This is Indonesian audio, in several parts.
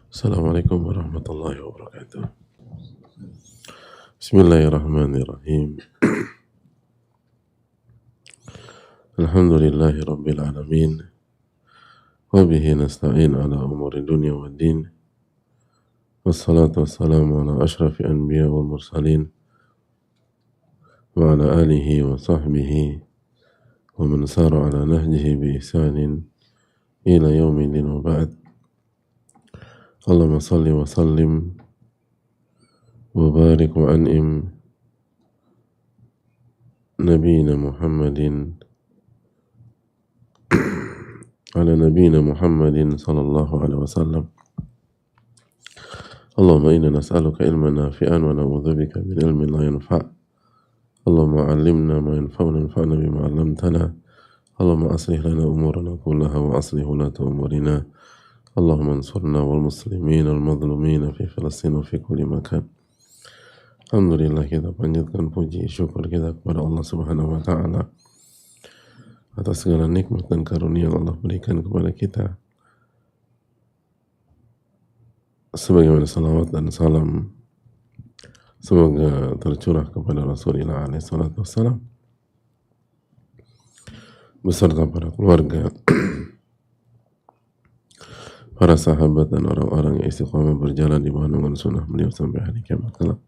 Assalamualaikum warahmatullahi wabarakatuh. Bismillahirrahmanirrahim. Alhamdulillahi rabbil alamin. Wa bihi nasta'in ala umuri dunya wad din. Wassalatu wassalamu ala ashrafil anbiya wal mursalin wa ala alihi wa sahbihi wa man sara ala nahjihi bi ihsanin ila yaumin din wa ba'd. Allahumma salli wa sallim wa barik wa an'im nabiyina Muhammadin ala nabiyina Muhammadin sallallahu alaihi wasallam. Allahumma inna nas'aluka ilman nafi'an wa na'udzubika min ilmin la yanfa'. Allahumma 'allimna ma yanfa'una wanfa'na bima 'allamtana. Allahumma aslih lana umurana kullaha wa aslih ulata umurina. Allahumma ansurna wal muslimin wal mazlumin fi Filastin wa fi kulli makan. Alhamdulillah, kita panjatkan puji syukur kita kepada Allah Subhanahu wa taala atas segala nikmat dan karunia yang Allah berikan kepada kita. Sebagaimana salawat dan salam semoga tercurah kepada Rasulullah alaihi salatu wassalam beserta para keluarga, para sahabat dan orang-orang yang istiqamah berjalan di bawah naungan sunnah beliau sampai hari kiamat kelak.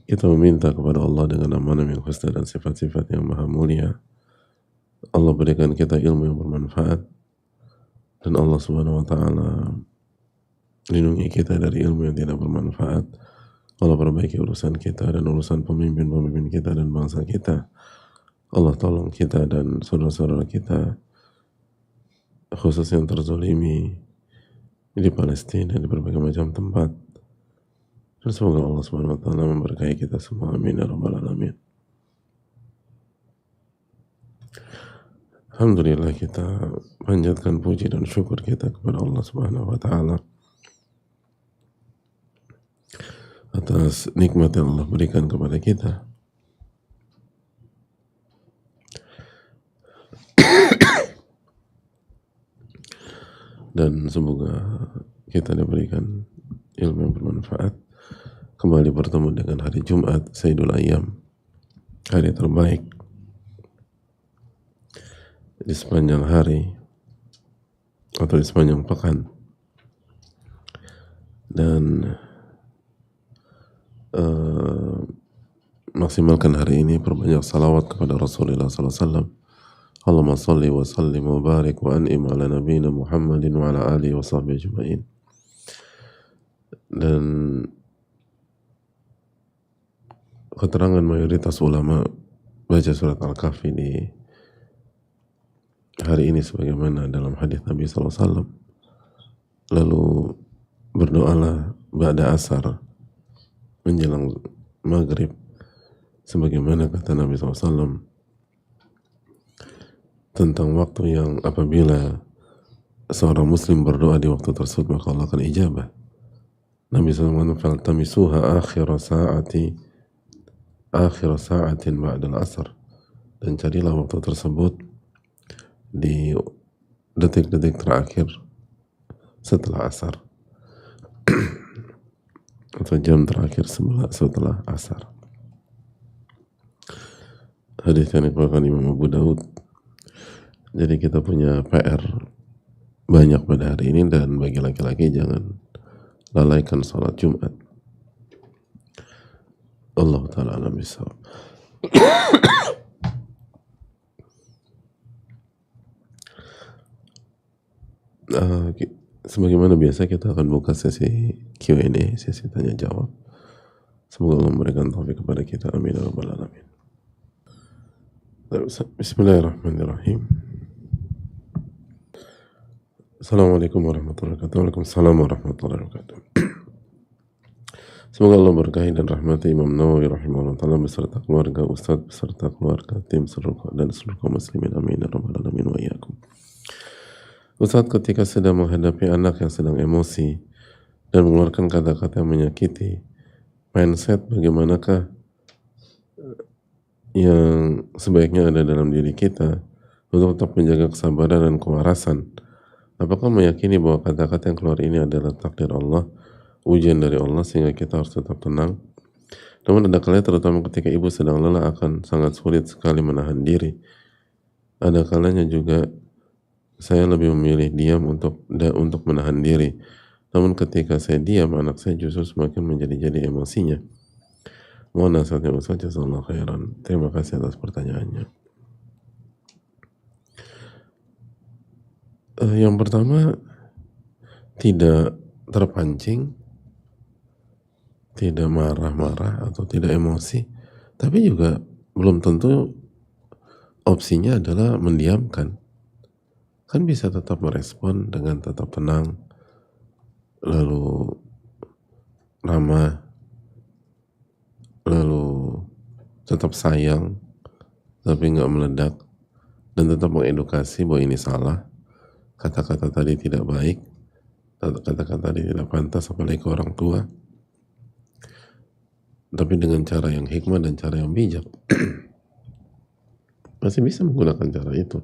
Kita meminta kepada Allah dengan nama-nama yang husna dan sifat-sifat yang maha mulia, Allah berikan kita ilmu yang bermanfaat, dan Allah Subhanahu wa taala lindungi kita dari ilmu yang tidak bermanfaat. Allah perbaiki urusan kita dan urusan pemimpin-pemimpin kita dan bangsa kita. Allah tolong kita dan saudara-saudara kita, khusus yang terzolimi di Palestina di berbagai macam tempat. Dan semoga Allah Subhanahu wa taala memberkahi kita semua. Amin ya rabbal alamin. Alhamdulillah, kita panjatkan puji dan syukur kita kepada Allah Subhanahu wa taala atas nikmat yang Allah berikan kepada kita. Dan semoga kita diberikan ilmu yang bermanfaat, kembali bertemu dengan hari Jumat, Sayyidul Ayyam, hari terbaik di sepanjang hari atau di sepanjang pekan. Dan maksimalkan hari ini, perbanyak salawat kepada Rasulullah SAW. Allahumma salli wa sallim wa barik wa an'im ala nabiyina Muhammadin wa ala alihi wa sahbihi ajma'in. Dan keterangan mayoritas ulama baca surat Al-Kahfi di hari ini sebagaimana dalam hadis Nabi SAW. Lalu berdoalah ba'da asar, menjelang maghrib, sebagaimana kata Nabi SAW tentang waktu yang apabila seorang muslim berdoa di waktu tersebut maka Allah akan ijabah. Nabi SAW faltamisuha akhir sa'atin ba'dal asr, dan carilah waktu tersebut di detik-detik terakhir setelah asar atau jam terakhir setelah asar. Hadis yang dikeluarkan Imam Abu Daud. Jadi kita punya PR banyak pada hari ini, dan bagi laki-laki jangan lalaikan salat Jumat. Allah Ta'ala alam bisawab. Sebagaimana biasa kita akan buka sesi Q&A, sesi tanya jawab. Semoga Allah memberikan taufik kepada kita. Amin ya rabbal alamin. Bismillahirrahmanirrahim. Assalamualaikum warahmatullahi wabarakatuh. Waalaikumsalam warahmatullahi wabarakatuh. Semoga Allah berkahi dan rahmati Imam Nawawi rahimahullah ta'ala beserta keluarga, ustadz beserta keluarga, tim dan seluruh kaum muslimin. Amin ya rabbal alamin wa iyyakum. Ustadz, ketika sedang menghadapi anak yang sedang emosi dan mengeluarkan kata-kata yang menyakiti, mindset bagaimanakah yang sebaiknya ada dalam diri kita untuk tetap menjaga kesabaran dan kewarasan. Apakah meyakini bahwa kata-kata yang keluar ini adalah takdir Allah, ujian dari Allah, sehingga kita harus tetap tenang? Namun ada kalanya, terutama ketika ibu sedang lelah, akan sangat sulit sekali menahan diri. Ada kalanya juga saya lebih memilih diam untuk menahan diri. Namun ketika saya diam, anak saya justru semakin menjadi emosinya. Mohon nasihatnya Ustaz, jazakallahu khairan. Terima kasih atas pertanyaannya. Yang pertama, tidak terpancing, tidak marah-marah atau tidak emosi, tapi juga belum tentu opsinya adalah mendiamkan. Kan bisa tetap merespon dengan tetap tenang, lalu ramah, lalu tetap sayang, tapi nggak meledak, dan tetap mengedukasi bahwa ini salah, kata-kata tadi tidak baik, kata-kata tadi tidak pantas, apalagi ke orang tua, tapi dengan cara yang hikmah dan cara yang bijak. Masih bisa menggunakan cara itu.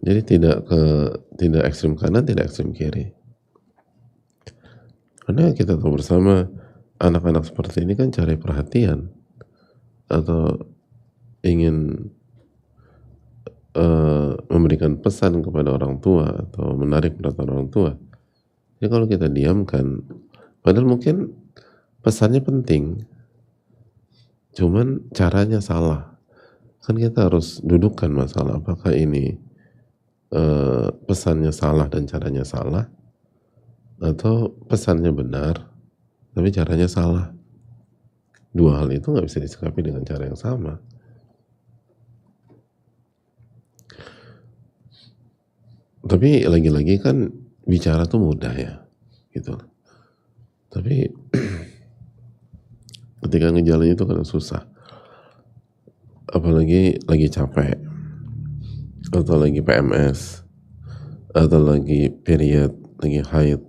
Jadi tidak ekstrem kanan, tidak ekstrem kiri. Karena kita tahu bersama, anak-anak seperti ini kan cari perhatian atau ingin memberikan pesan kepada orang tua atau menarik perhatian orang tua. Jadi kalau kita diamkan, padahal mungkin pesannya penting, cuman caranya salah. Kan kita harus dudukkan masalah, apakah ini pesannya salah dan caranya salah, atau pesannya benar tapi caranya salah. Dua hal itu nggak bisa disikapi dengan cara yang sama. Tapi lagi-lagi kan bicara tuh mudah ya, gitu. Tapi ketika ngejalan itu kan susah. Apalagi lagi capek, atau lagi PMS, atau lagi period, lagi haid,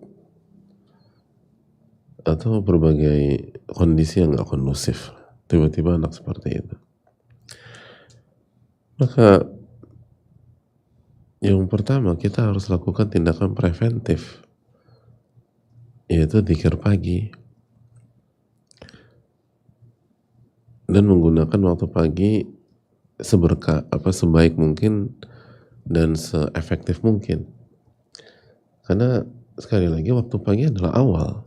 atau berbagai kondisi yang gak kondusif. Tiba-tiba anak seperti itu. Maka yang pertama, kita harus lakukan tindakan preventif, yaitu dzikir pagi, dan menggunakan waktu pagi sebaik mungkin dan seefektif mungkin. Karena sekali lagi, waktu pagi adalah awal.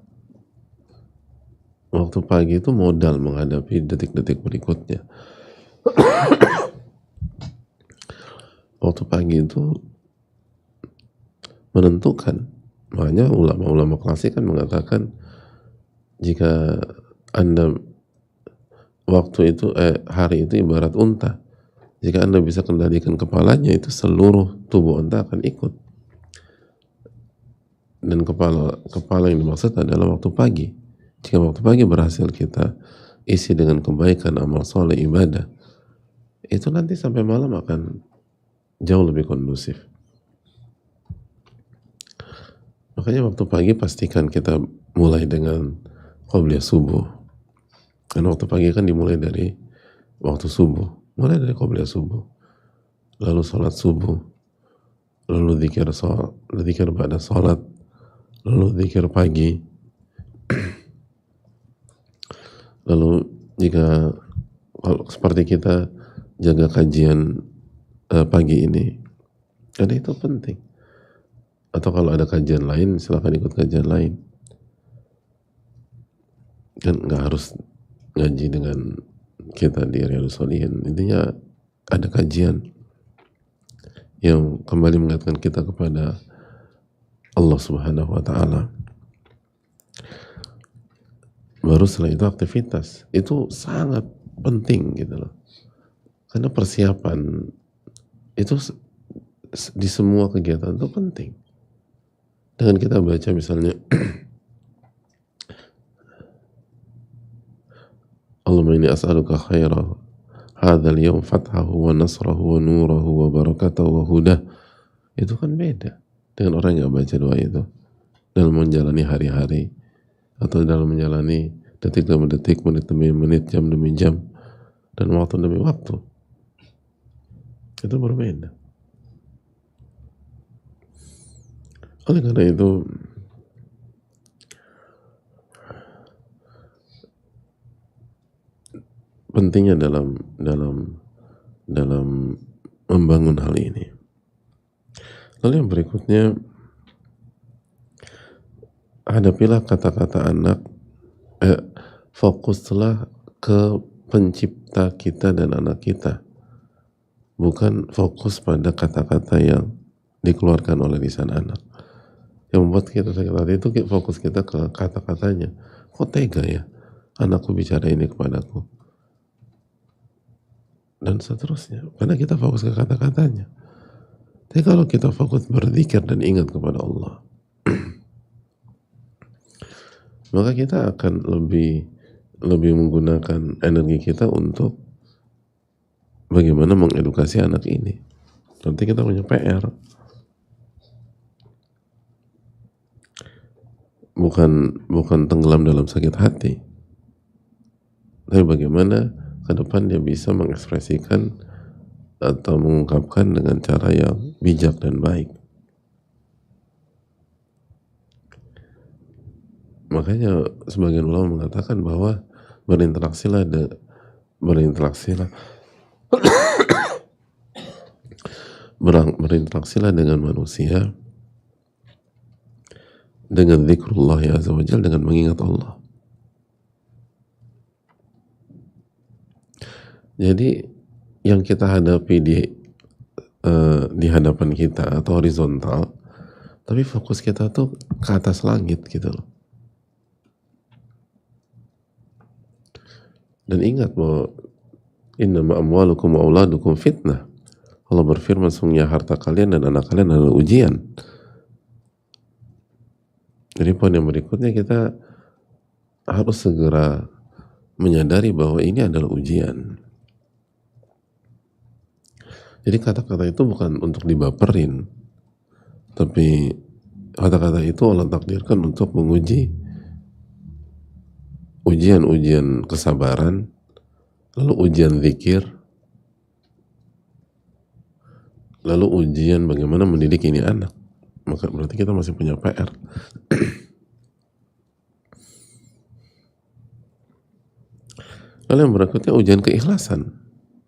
Waktu pagi itu modal menghadapi detik-detik berikutnya. Waktu pagi itu menentukan. Makanya ulama-ulama klasik kan mengatakan, jika Anda hari itu ibarat unta. Jika Anda bisa kendalikan kepalanya, itu seluruh tubuh Anda akan ikut. Dan kepala yang dimaksud adalah waktu pagi. Jika waktu pagi berhasil kita isi dengan kebaikan, amal soleh, ibadah, itu nanti sampai malam akan jauh lebih kondusif. Makanya waktu pagi pastikan kita mulai dengan qobliyah subuh. Karena waktu pagi kan dimulai dari waktu subuh. Mulai dari qobliyah subuh. Lalu sholat subuh. Lalu dzikir pada sholat. Lalu dzikir pagi. Lalu jika seperti kita jaga kajian pagi ini, karena itu penting. Atau kalau ada kajian lain, silakan ikut kajian lain. Kan nggak harus ngaji dengan kita di Riyadhus Shalihin. Intinya ada kajian yang kembali mengingatkan kita kepada Allah Subhanahu wa Ta'ala. Baru setelah itu aktivitas. Itu sangat penting gitu loh. Karena persiapan itu di semua kegiatan itu penting. Dengan kita baca misalnya Allahumma inni as'aluka khairah hadzal yawm fathahu wa nasrahu wa nurahu wa barakatahu wa hudah. Itu kan beda dengan orang yang baca doa itu dalam menjalani hari-hari atau dalam menjalani detik demi detik, menit demi menit, jam demi jam, dan waktu demi waktu. Itu berbeda. Oleh karena itu, pentingnya dalam membangun hal ini. Lalu yang berikutnya, hadapilah kata-kata anak, fokuslah ke pencipta kita dan anak kita, bukan fokus pada kata-kata yang dikeluarkan oleh lisan anak. Yang membuat kita sakit hati itu fokus kita ke kata-katanya. Kok tega ya anakku bicara ini kepadaku, dan seterusnya, karena kita fokus ke kata-katanya. Tapi kalau kita fokus berzikir dan ingat kepada Allah, maka kita akan lebih menggunakan energi kita untuk bagaimana mengedukasi anak ini. Nanti kita punya PR, bukan tenggelam dalam sakit hati, tapi bagaimana ke depan dia bisa mengekspresikan atau mengungkapkan dengan cara yang bijak dan baik. Makanya sebagian ulama mengatakan bahwa berinteraksilah dengan manusia dengan zikrullah ya azza wajal, dengan mengingat Allah. Jadi yang kita hadapi di hadapan kita atau horizontal, tapi fokus kita tuh ke atas langit gitu loh. Dan ingat bahwa innama amwalukum wa auladukum fitnah. Allah berfirman, sungguhnya harta kalian dan anak kalian adalah ujian. Jadi poin yang berikutnya, kita harus segera menyadari bahwa ini adalah ujian. Jadi kata-kata itu bukan untuk dibaperin, tapi kata-kata itu Allah takdirkan untuk menguji ujian kesabaran, lalu ujian zikir, lalu ujian bagaimana mendidik ini anak. Maka berarti kita masih punya PR. Lalu yang berikutnya ujian keikhlasan.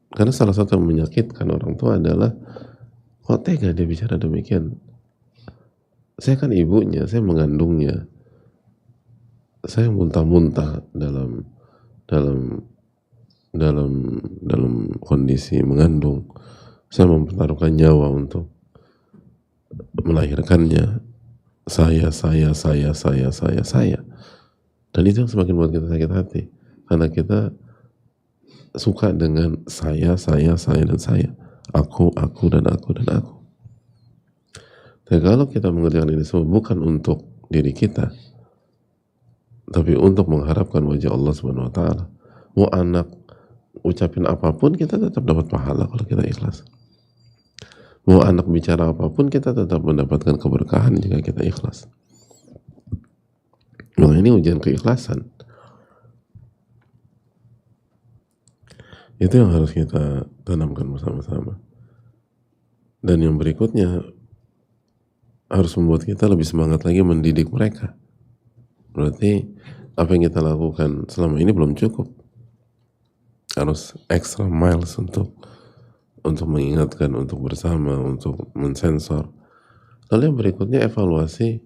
Karena salah satu yang menyakitkan orang tua adalah, kok tega dia bicara demikian? Saya kan ibunya, saya mengandungnya, saya muntah-muntah dalam kondisi mengandung, saya mempertaruhkan nyawa untuk melahirkannya, saya, dan itu yang semakin buat kita sakit hati, karena kita suka dengan saya, dan saya, aku, dan aku. Tapi kalau kita mengerjakan ini semua bukan untuk diri kita, tapi untuk mengharapkan wajah Allah Subhanahu wa Ta'ala, mau anak ucapin apapun kita tetap dapat pahala kalau kita ikhlas. Mau anak bicara apapun kita tetap mendapatkan keberkahan jika kita ikhlas. Nah, ini ujian keikhlasan. Itu yang harus kita tanamkan bersama-sama. Dan yang berikutnya harus membuat kita lebih semangat lagi mendidik mereka. Berarti apa yang kita lakukan selama ini belum cukup. Harus extra miles untuk mengingatkan, untuk bersama, untuk mensensor. Lalu yang berikutnya evaluasi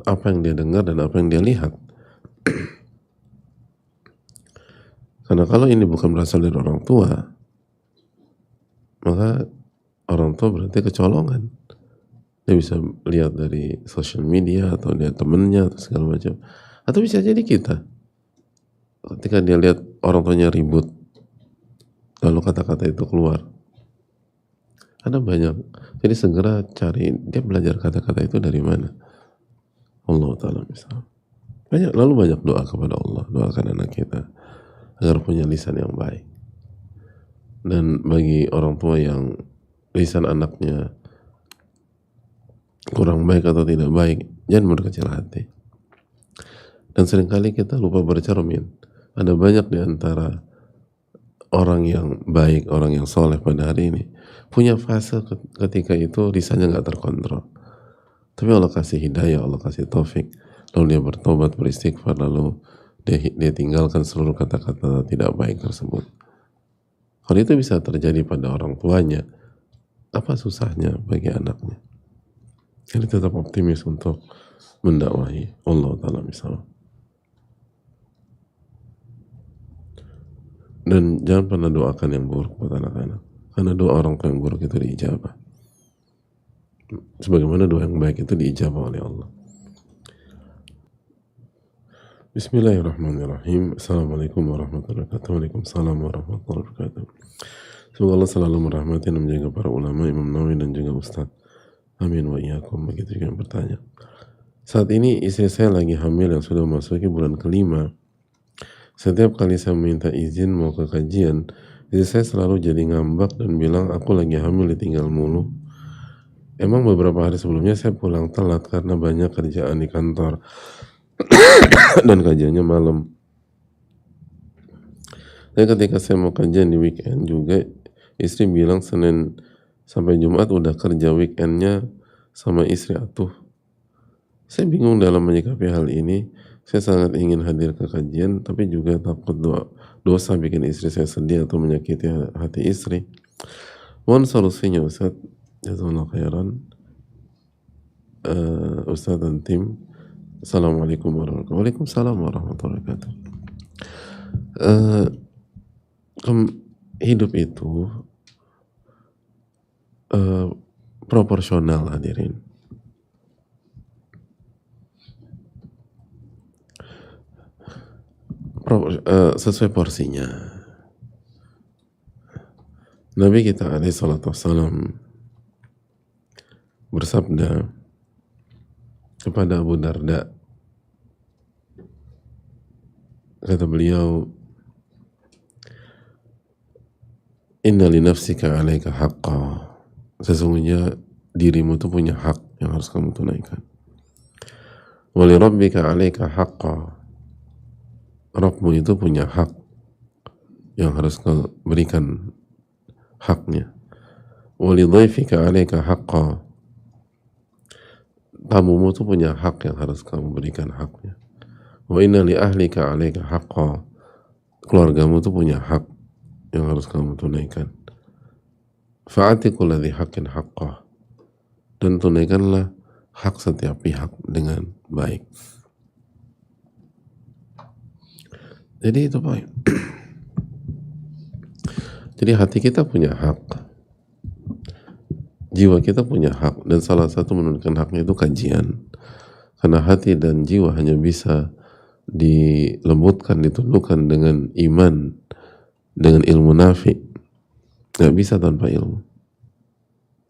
apa yang dia dengar dan apa yang dia lihat. Karena kalau ini bukan berasal dari orang tua, maka orang tua berarti kecolongan. Dia bisa lihat dari sosial media, atau lihat temennya, atau segala macam. Atau bisa jadi kita, ketika dia lihat orang tuanya ribut, lalu kata-kata itu keluar. Ada banyak. Jadi segera cari, dia belajar kata-kata itu dari mana. Allah Ta'ala misalnya. Lalu banyak doa kepada Allah, doakan anak kita agar punya lisan yang baik. Dan bagi orang tua yang lisan anaknya kurang baik atau tidak baik, jangan berkecil hati. Dan seringkali kita lupa bercermin. Ada banyak di antara orang yang baik, orang yang soleh pada hari ini punya fase ketika itu lisannya nggak terkontrol. Tapi Allah kasih hidayah, Allah kasih taufik, lalu dia bertobat, beristighfar, lalu dia tinggalkan seluruh kata-kata tidak baik tersebut. Kalau itu bisa terjadi pada orang tuanya, apa susahnya bagi anaknya? Jadi tetap optimis untuk mendakwahi. Allah Ta'ala misalnya. Dan jangan pernah doakan yang buruk buat anak-anak, karena doa orang tua yang buruk itu diijabah, sebagaimana doa yang baik itu diijabah oleh Allah. Bismillahirrahmanirrahim. Assalamualaikum warahmatullahi wabarakatuh. Waalaikumsalam warahmatullahi wabarakatuh. Semoga Allah selalu merahmati dan menjaga para ulama, Imam Nawawi dan juga Ustadz. Amin wa iyyakum. Begitu juga yang bertanya. Saat ini istri saya lagi hamil yang sudah memasuki bulan kelima. Setiap kali saya minta izin mau ke kajian, istri saya selalu jadi ngambak dan bilang aku lagi hamil, ditinggal mulu. Emang beberapa hari sebelumnya saya pulang telat karena banyak kerjaan di kantor dan kajiannya malam. Dan ketika saya mau kajian di weekend juga, istri bilang Senin sampai Jumat udah kerja, weekendnya sama istri atuh. Saya bingung dalam menyikapi hal ini. Saya sangat ingin hadir ke kajian, tapi juga takut dosa bikin istri saya sedih atau menyakiti hati istri. Mohon solusinya Ustaz. Jazakallahu khairan. Ustaz dan tim. Assalamualaikum warahmatullahi wabarakatuh. Waalaikumsalam warahmatullahi wabarakatuh. Hidup itu proporsional, hadirin. Sesuai porsinya. Nabi kita alaihi salatu wassalam bersabda kepada Abu Darda, kata beliau, inna li nafsika alaika haqqa, sesungguhnya dirimu itu punya hak yang harus kamu tunaikan. Wa li rabbika alaika haqqa, Rabbmu itu punya hak yang harus kau berikan haknya. Wa li dhaifika alaika haqqa, tamumu itu punya hak yang harus kamu berikan haknya. Wa inna li ahlika alaika haqqa, keluargamu itu punya hak yang harus kamu tunaikan. Fa'ati kulli haqqin haqqah, dan tunaikanlah hak setiap pihak dengan baik. Jadi itu poin. Jadi hati kita punya hak, jiwa kita punya hak, dan salah satu menunaikan haknya itu kajian. Karena hati dan jiwa hanya bisa dilembutkan, ditundukkan dengan iman, dengan ilmu nafi. Gak bisa tanpa ilmu,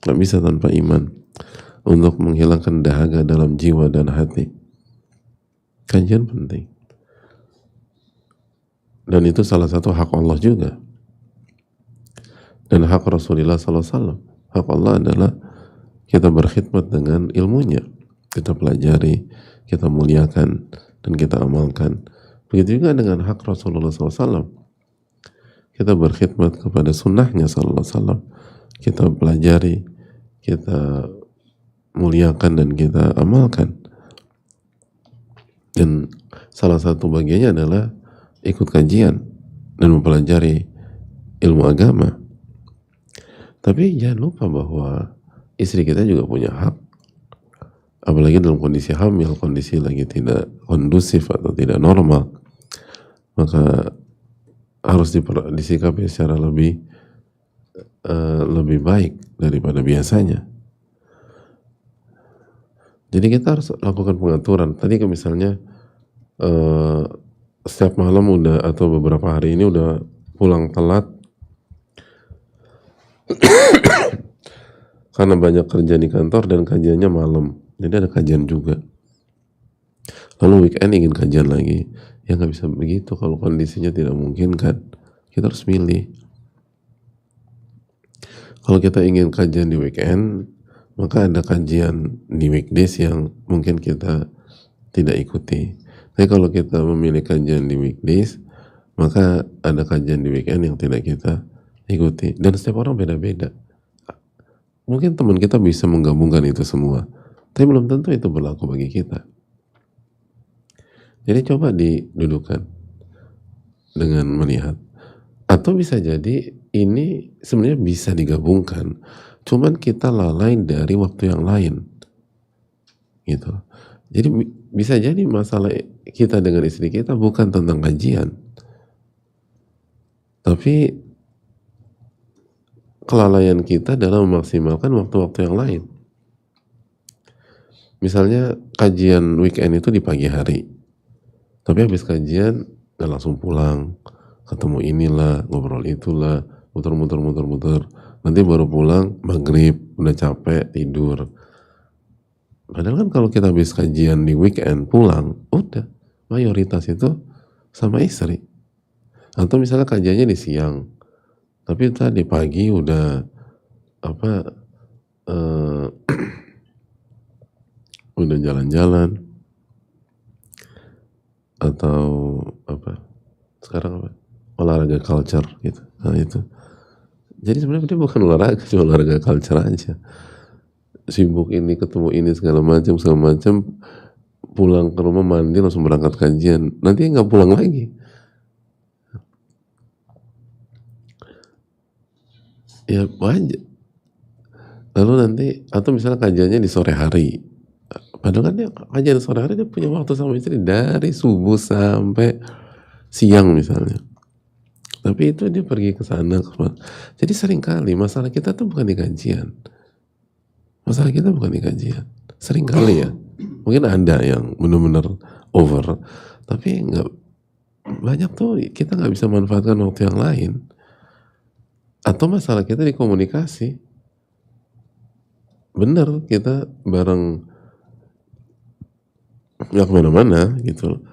gak bisa tanpa iman untuk menghilangkan dahaga dalam jiwa dan hati. Kajian penting, dan itu salah satu hak Allah juga, dan hak Rasulullah SAW. Hak Allah adalah kita berkhidmat dengan ilmunya, kita pelajari, kita muliakan, dan kita amalkan. Begitu juga dengan hak Rasulullah SAW, kita berkhidmat kepada sunnahnya SAW, kita pelajari, kita muliakan, dan kita amalkan. Dan salah satu bagiannya adalah ikut kajian dan mempelajari ilmu agama. Tapi jangan lupa bahwa istri kita juga punya hak, apalagi dalam kondisi hamil, kondisi lagi tidak kondusif atau tidak normal, maka harus disikapi secara lebih baik daripada biasanya. Jadi kita harus lakukan pengaturan. Tadi misalnya setiap malam udah, atau beberapa hari ini udah pulang telat karena banyak kerja di kantor dan kajiannya malam, jadi ada kajian juga. Lalu weekend ingin kajian lagi, ya nggak bisa begitu kalau kondisinya tidak memungkinkan. Kita harus milih. Kalau kita ingin kajian di weekend, maka ada kajian di weekdays yang mungkin kita tidak ikuti. Tapi kalau kita memilih kajian di weekdays, maka ada kajian di weekend yang tidak kita ikuti. Dan setiap orang beda-beda. Mungkin teman kita bisa menggabungkan itu semua, tapi belum tentu itu berlaku bagi kita. Jadi coba didudukan dengan melihat. Atau bisa jadi ini sebenarnya bisa digabungkan, cuman kita lalai dari waktu yang lain. Gitu. Jadi bisa jadi masalah kita dengan istri kita bukan tentang kajian, tapi kelalaian kita dalam memaksimalkan waktu-waktu yang lain. Misalnya kajian weekend itu di pagi hari, tapi habis kajian nggak langsung pulang, ketemu inilah, ngobrol itulah, muter-muter, nanti baru pulang maghrib, udah capek, tidur. Padahal kan kalau kita habis kajian di weekend pulang, udah mayoritas itu sama istri. Atau misalnya kajiannya di siang, tapi tadi pagi udah udah jalan-jalan atau sekarang olahraga culture gitu. Nah itu. Jadi sebenarnya dia bukan olahraga, cuma olahraga culture aja. Sibuk ini, ketemu ini segala macam, pulang ke rumah mandi langsung berangkat kajian, nanti nggak pulang lagi. Ya wajar. Lalu nanti atau misalnya kajiannya di sore hari, padahal kan dia kajian sore hari dia punya waktu sama istri dari subuh sampai siang misalnya. Tapi itu dia pergi ke sana. Jadi seringkali masalah kita tuh bukan di kajian. Masalah kita bukan di kajian. Seringkali ya. Mungkin ada yang benar-benar over. Tapi nggak banyak tuh kita nggak bisa manfaatkan waktu yang lain. Atau masalah kita di komunikasi. Bener kita bareng nggak kemana-mana gitu.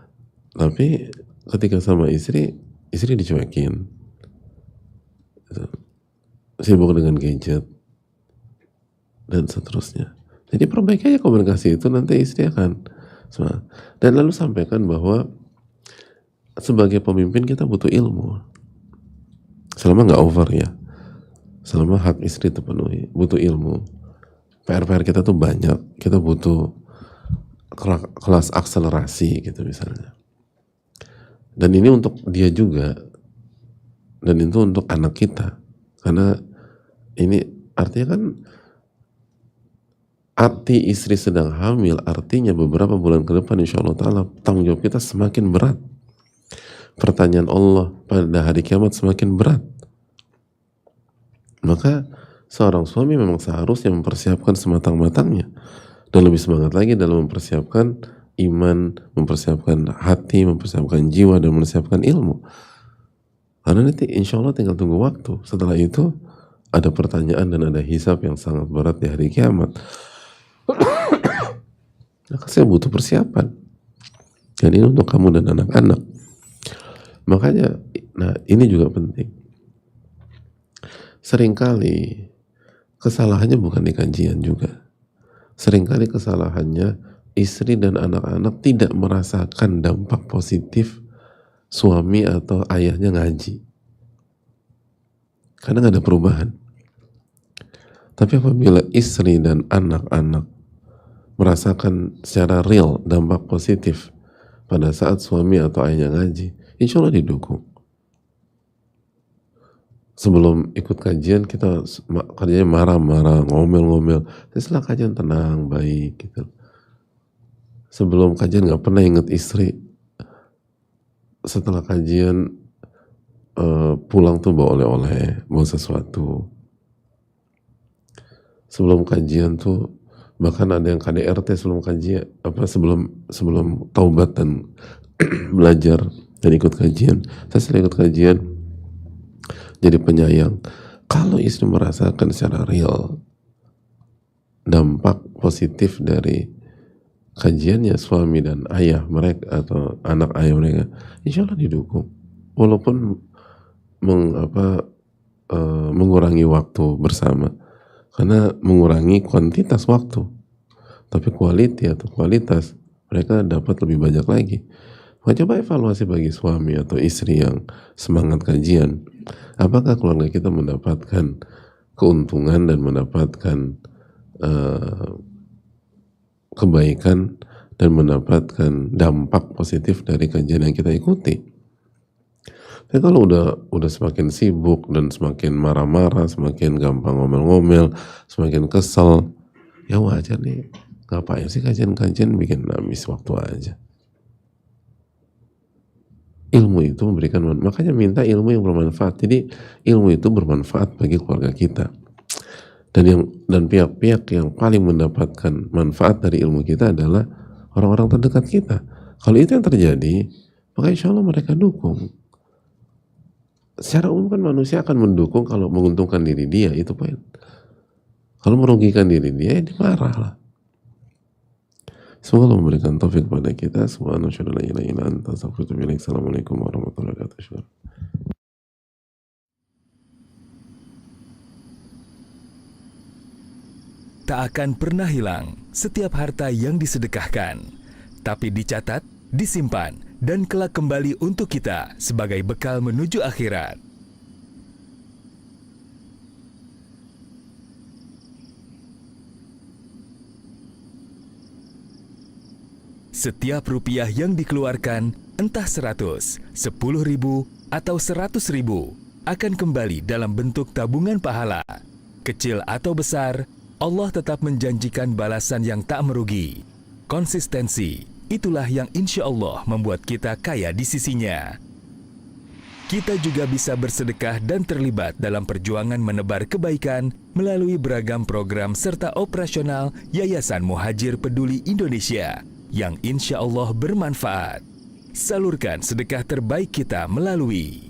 Tapi ketika sama istri dicuekin. Sibuk dengan gadget dan seterusnya. Jadi perbaiki aja komunikasi itu, nanti istri akan semangat. Dan lalu sampaikan bahwa sebagai pemimpin kita butuh ilmu. Selama nggak over ya, selama hak istri terpenuhi, butuh ilmu. PR kita tuh banyak, kita butuh kelas akselerasi gitu misalnya. Dan ini untuk dia juga, dan itu untuk anak kita, karena ini artinya kan arti istri sedang hamil, artinya beberapa bulan ke depan insya Allah ta'ala tanggung jawab kita semakin berat. Pertanyaan Allah pada hari kiamat semakin berat. Maka seorang suami memang seharusnya mempersiapkan sematang-matangnya dan lebih semangat lagi dalam mempersiapkan iman, mempersiapkan hati, mempersiapkan jiwa, dan mempersiapkan ilmu. Karena nanti insya Allah tinggal tunggu waktu. Setelah itu ada pertanyaan dan ada hisab yang sangat berat di hari kiamat. Maka saya butuh persiapan. Dan ini untuk kamu dan anak-anak. Makanya, nah ini juga penting. Seringkali kesalahannya bukan di kajian juga. Seringkali kesalahannya istri dan anak-anak tidak merasakan dampak positif suami atau ayahnya ngaji. Karena nggak ada perubahan. Tapi apabila istri dan anak-anak merasakan secara real dampak positif pada saat suami atau ayahnya ngaji, insya Allah didukung. Sebelum ikut kajian kita kerjanya marah-marah, ngomel-ngomel. Setelah kajian tenang, baik gitu. Sebelum kajian nggak pernah inget istri. Setelah kajian pulang tuh bawa oleh-oleh, bawa sesuatu. Sebelum kajian tuh bahkan ada yang KDRT sebelum kajian, sebelum taubat dan belajar dan ikut kajian. Saya setelah ikut kajian jadi penyayang. Kalau istri merasakan secara real dampak positif dari kajiannya suami dan ayah mereka atau anak ayah mereka, insya Allah didukung. Walaupun mengurangi waktu bersama, karena mengurangi kuantitas waktu, tapi quality atau kualitas mereka dapat lebih banyak lagi. Maka coba evaluasi bagi suami atau istri yang semangat kajian, apakah keluarga kita mendapatkan keuntungan dan mendapatkan kebaikan dan mendapatkan dampak positif dari kajian yang kita ikuti. Tapi kalau udah semakin sibuk dan semakin marah-marah, semakin gampang ngomel-ngomel, semakin kesel, ya wajar nih. Ngapain sih kajian-kajian, bikin habis waktu aja. Ilmu itu memberikan, makanya minta ilmu yang bermanfaat. Jadi ilmu itu bermanfaat bagi keluarga kita. Dan pihak-pihak yang paling mendapatkan manfaat dari ilmu kita adalah orang-orang terdekat kita. Kalau itu yang terjadi, maka insya Allah mereka dukung. Secara umum kan manusia akan mendukung kalau menguntungkan diri dia, itu poin. Kalau merugikan diri dia, ya dimarah lah. Semoga Allah memberikan taufik kepada kita. Subhanallah, Assalamualaikum warahmatullahi wabarakatuh. Tak akan pernah hilang setiap harta yang disedekahkan, tapi dicatat, disimpan, dan kelak kembali untuk kita sebagai bekal menuju akhirat. Setiap rupiah yang dikeluarkan, entah 100, 10.000, atau 100.000, akan kembali dalam bentuk tabungan pahala. Kecil atau besar, Allah tetap menjanjikan balasan yang tak merugi. Konsistensi, itulah yang insya Allah membuat kita kaya di sisinya. Kita juga bisa bersedekah dan terlibat dalam perjuangan menebar kebaikan melalui beragam program serta operasional Yayasan Muhajir Peduli Indonesia yang insya Allah bermanfaat. Salurkan sedekah terbaik kita melalui